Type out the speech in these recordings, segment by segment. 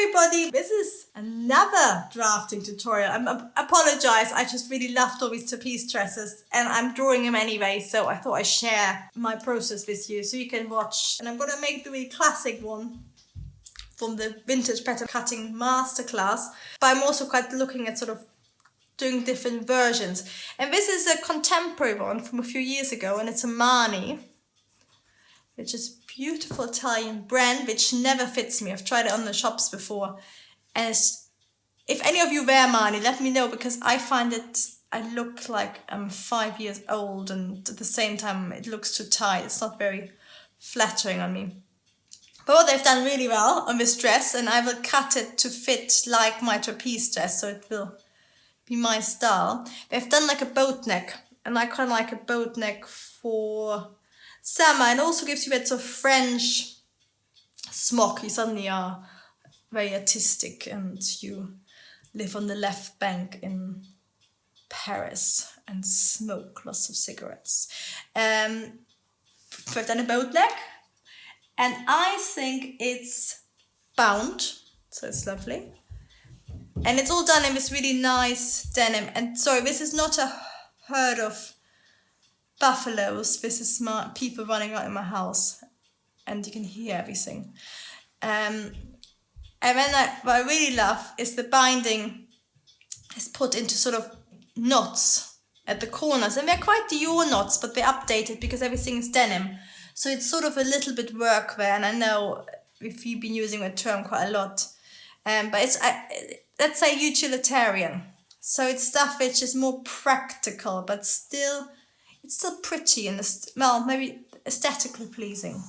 everybody, this is another drafting tutorial. I apologize, I just really loved all these trapeze dresses and I'm drawing them anyway, so I thought I'd share my process with you so you can watch. And I'm gonna make the really classic one from the vintage pattern cutting masterclass, but I'm also quite looking at sort of doing different versions. And this is a contemporary one from a few years ago, and it's a Marni, which is a beautiful Italian brand, which never fits me. I've tried it on the shops before. And if any of you wear Marni, let me know, because I find it, I look like I'm 5 years old, and at the same time it looks too tight. It's not very flattering on me. But what they've done really well on this dress, and I will cut it to fit like my trapeze dress, so it will be my style. They've done like a boat neck, and I kind of like a boat neck for summer, and also gives you that sort of French smock. You suddenly are very artistic and you live on the left bank in Paris and smoke lots of cigarettes. I've done a boat neck, and I think it's bound, so it's lovely. And it's all done in this really nice denim. And sorry, this is not a herd of buffaloes. This is my people running out in my house, and you can hear everything. And then what I really love is the binding is put into sort of knots at the corners, and they're quite Dior knots, but they're updated because everything is denim. So it's sort of a little bit workwear, and I know if you've been using the term quite a lot, but it's let's say utilitarian. So it's stuff which is more practical, but still it's still pretty and well, maybe aesthetically pleasing.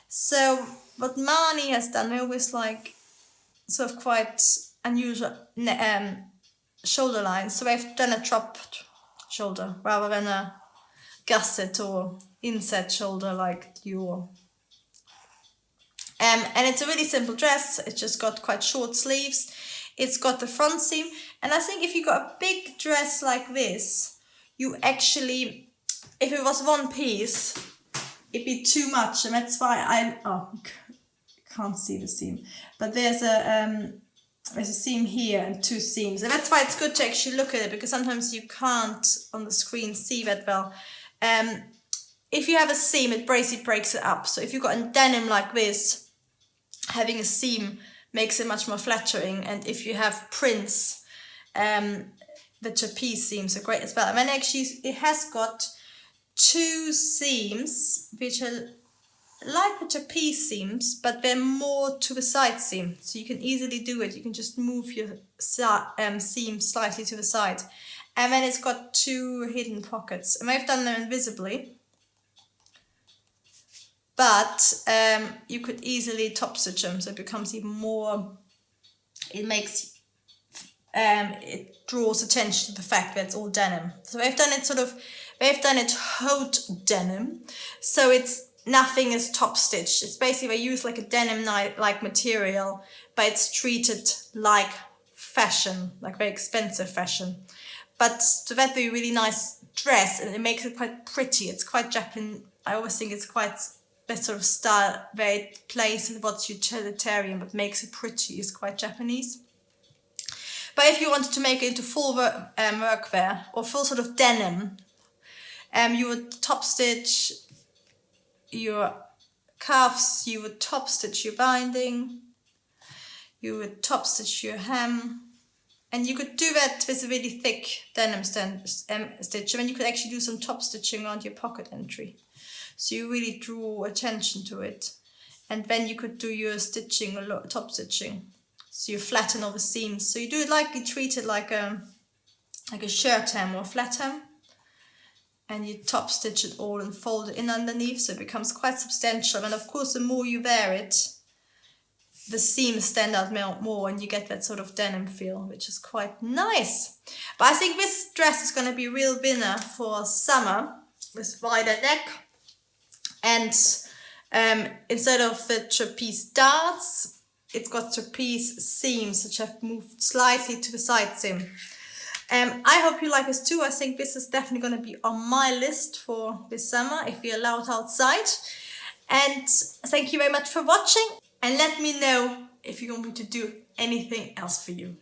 So what Marni has done, they always like sort of quite unusual shoulder lines. So they've done a dropped shoulder rather than a gusset or inset shoulder like your. And it's a really simple dress. It's just got quite short sleeves. It's got the front seam. And I think if you got a big dress like this, you actually, if it was one piece, it'd be too much. And that's why you can't see the seam. But there's a seam here and two seams. And that's why it's good to actually look at it, because sometimes you can't on the screen see that well. If you have a seam, it basically breaks it up. So if you've got a denim like this, having a seam makes it much more flattering. And if you have prints, the trapeze seams are great as well. And then actually it has got two seams which are like the trapeze seams, but they're more to the side seam. So you can easily do it. You can just move your seam slightly to the side. And then it's got two hidden pockets. And I've done them invisibly. But you could easily top stitch them, so it becomes even more, it draws attention to the fact that it's all denim. So they've done it haute denim, so nothing is top stitched. It's basically they use like a denim like material, but it's treated like fashion, like very expensive fashion. But to that be a really nice dress, and it makes it quite pretty. It's quite Japanese. I always think it's quite that sort of style where it plays with what's utilitarian but makes it pretty is quite Japanese. But if you wanted to make it into full workwear or full sort of denim, you would top stitch your cuffs, you would top stitch your binding, you would top stitch your hem, and you could do that with a really thick denim stitch. I mean, you could actually do some top stitching on your pocket entry. So you really draw attention to it. And then you could do your stitching, top stitching. So you flatten all the seams. So you do it like you treat it like a shirt hem or flat hem. And you top stitch it all and fold it in underneath, so it becomes quite substantial. And of course, the more you wear it, the seams stand out more and you get that sort of denim feel, which is quite nice. But I think this dress is going to be a real winner for summer with wider neck. And instead of the trapeze darts, it's got trapeze seams which have moved slightly to the side seam. I hope you like this too. I think this is definitely going to be on my list for this summer if we're allowed outside. And thank you very much for watching. And let me know if you want me to do anything else for you.